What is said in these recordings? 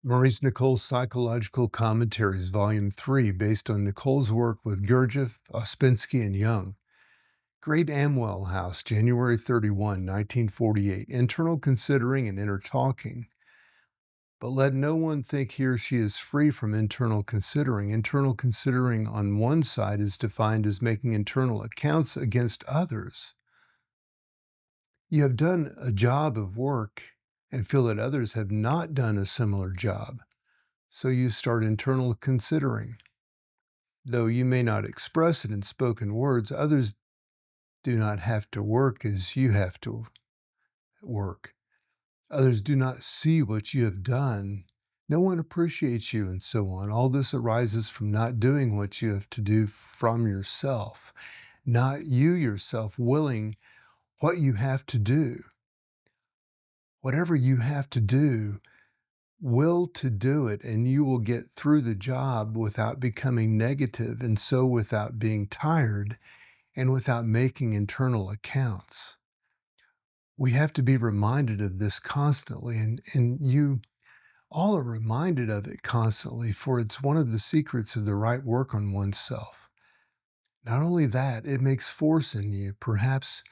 Maurice Nicole's Psychological Commentaries, Volume 3, based on Nicole's work with Gurdjieff, Ouspensky, and Jung. Great Amwell House, January 31, 1948. Internal considering and inner talking. But let no one think he or she is free from internal considering. Internal considering on one side is defined as making internal accounts against others. You have done a job of work and feel that others have not done a similar job. So you start internal considering. Though you may not express it in spoken words, others do not have to work as you have to work. Others do not see what you have done. No one appreciates you, and so on. All this arises from not doing what you have to do from yourself, not you yourself willing what you have to do. Whatever you have to do, will to do it, and you will get through the job without becoming negative, and so without being tired and without making internal accounts. We have to be reminded of this constantly, and you all are reminded of it constantly, for it's one of the secrets of the right work on oneself. Not only that, it makes force in you. Perhaps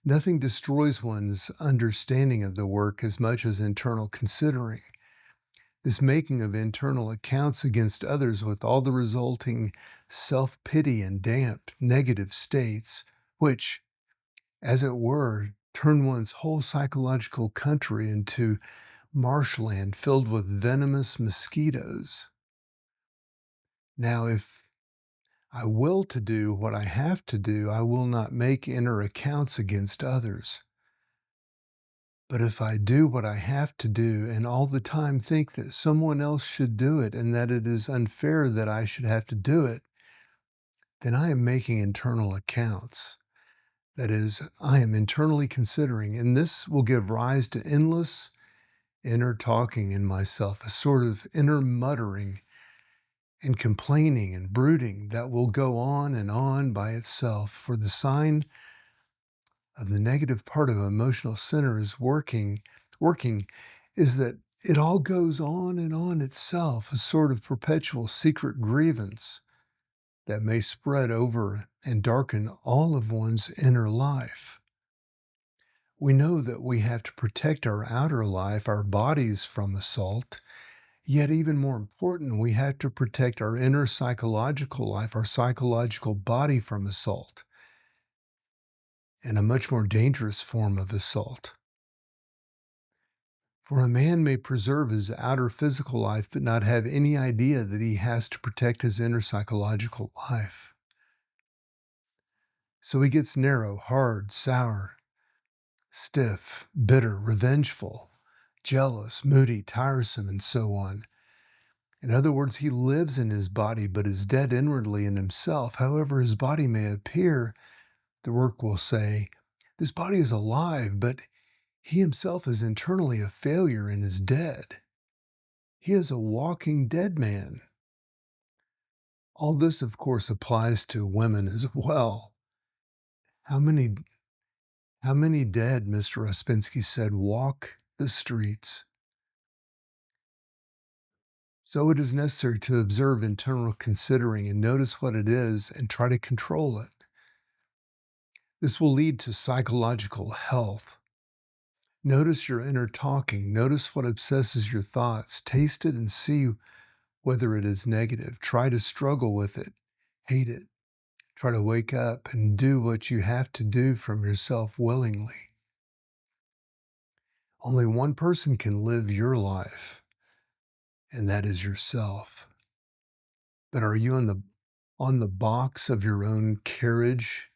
nothing destroys one's understanding of the work as much as internal considering. This making of internal accounts against others with all the resulting self-pity and damp, negative states, which, as it were, turn one's whole psychological country into marshland filled with venomous mosquitoes. Now, if I will to do what I have to do, I will not make inner accounts against others. But if I do what I have to do and all the time think that someone else should do it and that it is unfair that I should have to do it, then I am making internal accounts. That is, I am internally considering, and this will give rise to endless inner talking in myself, a sort of inner muttering and complaining and brooding that will go on and on by itself. For the sign of the negative part of emotional center is working is that it all goes on and on itself, a sort of perpetual secret grievance that may spread over and darken all of one's inner life. We know that we have to protect our outer life, our bodies from assault. Yet, even more important, we have to protect our inner psychological life, our psychological body from assault, and a much more dangerous form of assault. For a man may preserve his outer physical life, but not have any idea that he has to protect his inner psychological life. So he gets narrow, hard, sour, stiff, bitter, revengeful, jealous, moody, tiresome, and so on. In other words, he lives in his body, but is dead inwardly in himself. However his body may appear, the work will say, this body is alive, but he himself is internally a failure and is dead. He is a walking dead man. All this, of course, applies to women as well. How many, how many dead, Mr. Ouspensky said, walk the streets? So it is necessary to observe internal considering and notice what it is and try to control it. This will lead to psychological health. Notice your inner talking. Notice what obsesses your thoughts. Taste it and see whether it is negative. Try to struggle with it. Hate it. Try to wake up and do what you have to do from yourself willingly. Only one person can live your life, and that is yourself. But are you on the box of your own carriage,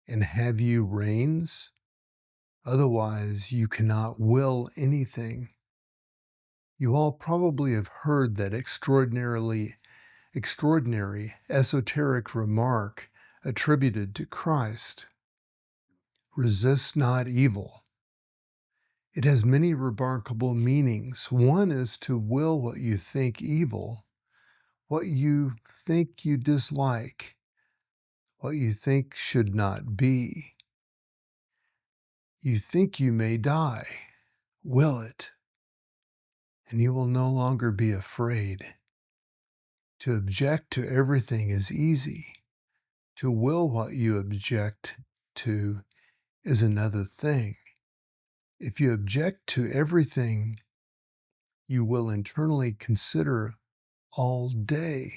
and have you reins? Otherwise, you cannot will anything. You all probably have heard that extraordinary esoteric remark attributed to Christ. Resist not evil. It has many remarkable meanings. One is to will what you think evil, what you think you dislike, what you think should not be. You think you may die. Will it. and you will no longer be afraid. To object to everything is easy. To will what you object to is another thing. If you object to everything you will internally consider all day,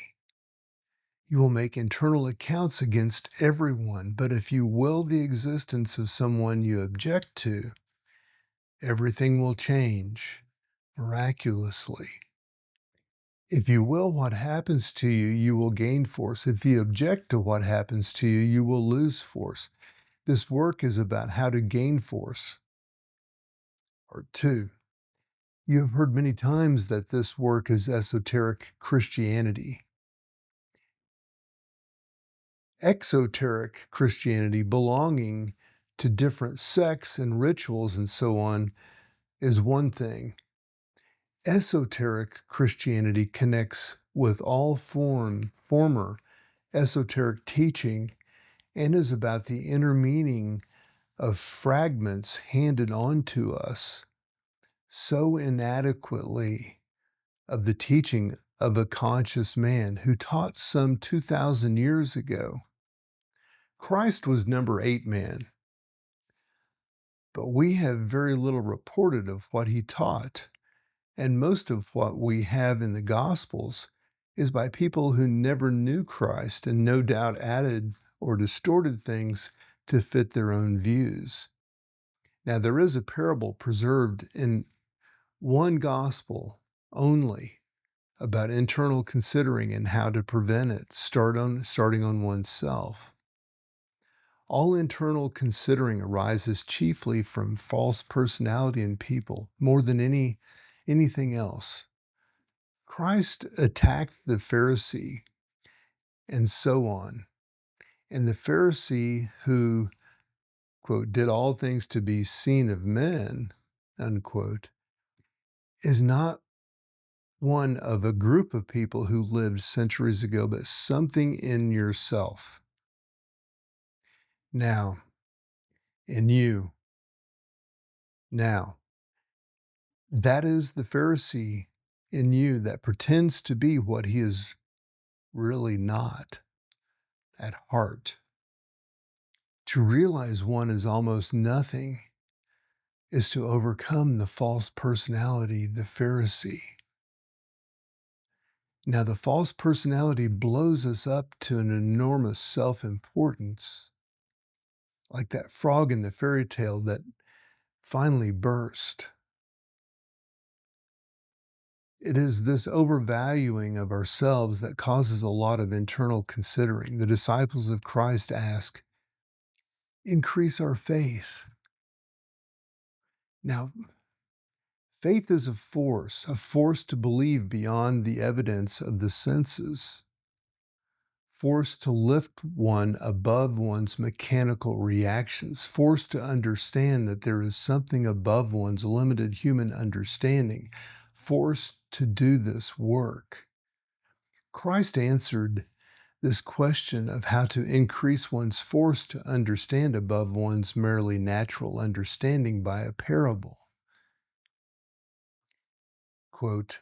you will make internal accounts against everyone. But if you will the existence of someone you object to, everything will change miraculously. If you will what happens to you, you will gain force. If you object to what happens to you, you will lose force. This work is about how to gain force. Part two, you have heard many times that this work is esoteric Christianity. Exoteric Christianity, belonging to different sects and rituals and so on, is one thing. Esoteric Christianity connects with all former esoteric teaching and is about the inner meaning of fragments handed on to us so inadequately of the teaching of a conscious man who taught some 2,000 years ago. Christ was number 8 man, but we have very little reported of what he taught. And most of what we have in the Gospels is by people who never knew Christ and no doubt added or distorted things to fit their own views. Now, there is a parable preserved in one Gospel only about internal considering and how to prevent it, starting on oneself. All internal considering arises chiefly from false personality in people more than anything else. Christ attacked the Pharisee and so on. And the Pharisee who, quote, did all things to be seen of men, unquote, is not one of a group of people who lived centuries ago, but something in yourself. Now, in you. Now, that is the Pharisee in you that pretends to be what he is really not at heart. To realize one is almost nothing is to overcome the false personality, the Pharisee. Now, the false personality blows us up to an enormous self-importance, like that frog in the fairy tale that finally burst. It is this overvaluing of ourselves that causes a lot of internal considering. The disciples of Christ ask, increase our faith. Now, faith is a force to believe beyond the evidence of the senses, force to lift one above one's mechanical reactions, force to understand that there is something above one's limited human understanding, force to do this work. Christ answered this question of how to increase one's force to understand above one's merely natural understanding by a parable. Quote,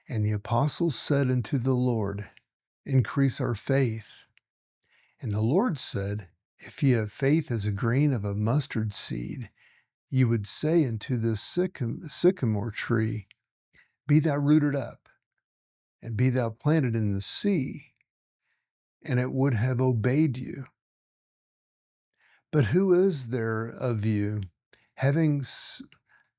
and the apostles said unto the Lord, increase our faith. And the Lord said, if ye have faith as a grain of a mustard seed, ye would say unto this sycamore tree, be thou rooted up, and be thou planted in the sea, and it would have obeyed you. But who is there of you, having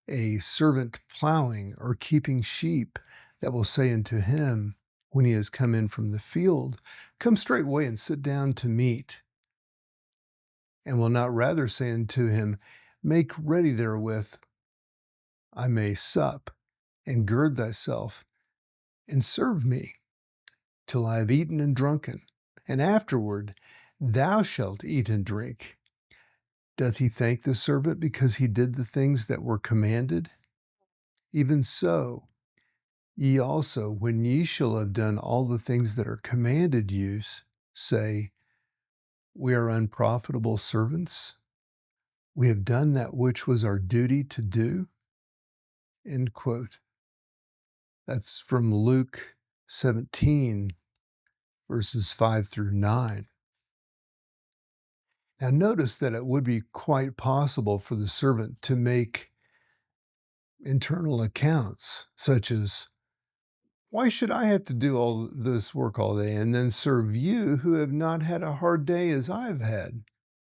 a servant plowing or keeping sheep, that will say unto him, when he has come in from the field, come straightway and sit down to meat? And will not rather say unto him, make ready therewith I may sup, and gird thyself, and serve me, till I have eaten and drunken, and afterward thou shalt eat and drink. Doth he thank the servant because he did the things that were commanded? Even so, ye also, when ye shall have done all the things that are commanded you, say, we are unprofitable servants. We have done that which was our duty to do. End quote. That's from Luke 17, verses 5 through 9. Now, notice that it would be quite possible for the servant to make internal accounts, such as, why should I have to do all this work all day and then serve you who have not had a hard day as I've had?